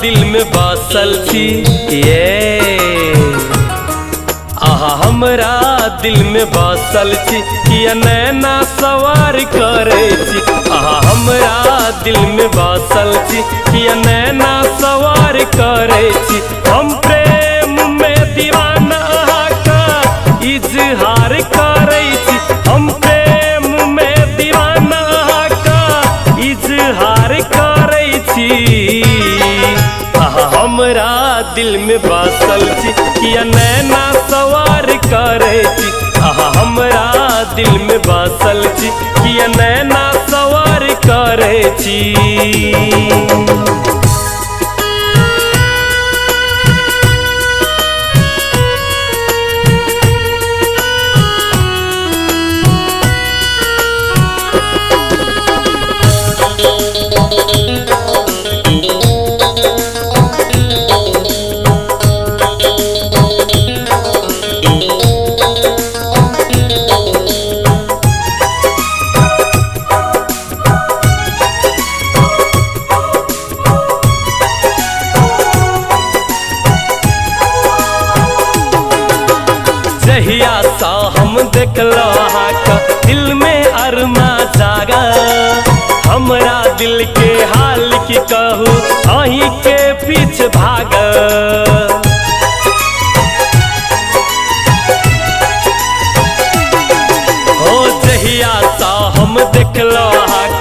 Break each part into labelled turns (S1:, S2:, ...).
S1: दिल में बसल छी ये आहा हमरा दिल में बसल छी किया नैना सवार करे छी आहा हमरा दिल में बसल छी किया नैना सवार करे छी हम प्रेम में दीवाना का इजहार करे छी हम प्रेम में दीवाना का इजहार करे छी आहा हमरा दिल में बसल छी किया नैना सवार करे छी आहा हमरा दिल में बसल छी किया नैना सवार करे छी। जहिया सा हम देखलो का दिल में अरमा जागा हमरा दिल के हाल की कहू अहीं के पीछे भागा हो जहिया सा हम देखलो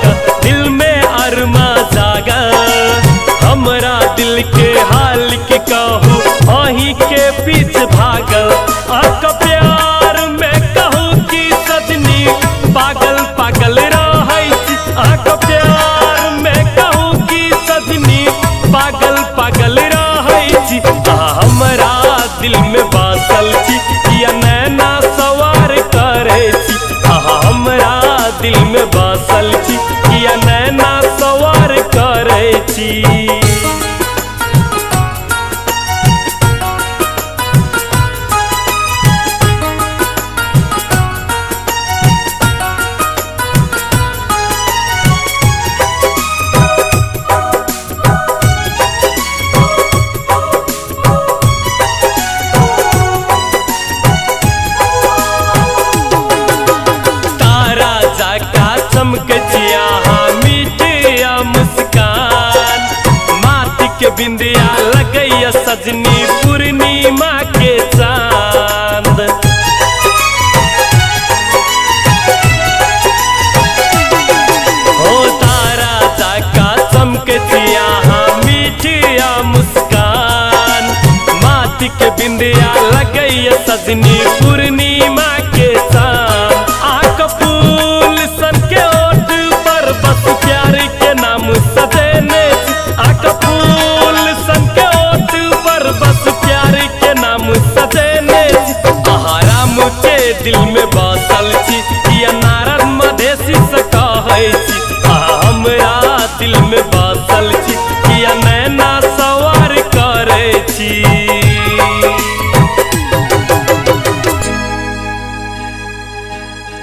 S1: का दिल में अरमा जागा हमरा दिल के हाल की कहू अहीं के पीछे भागा आपका प्यार में कहूँ कि सजनी पागल पागल रहै छी आपका प्यार में कहूँ कि सजनी पागल पागल रहै छी हमरा दिल में बसल छी किया नैना सवार करे छी हमरा दिल में बसल छी किया नैना सवार करे छी। चमक जिया मीठिया मुस्कान माटी के बिंदिया लगैया सजनी पूर्णिमा के चांद हो तारा जाका चमक जिया मीठिया मुस्कान माटी के बिंदिया लगैया सजनी पूर्णिमा के चांद आँख फूल सन के ओठ पर बस प्यार के नाम सजेने आँख फूल सन के ओठ पर बस प्यार के नाम सजेने आराम के दिल में बसल छी किया नारद मधेसी से कहै छी हमरा दिल में बसल छी किया नैना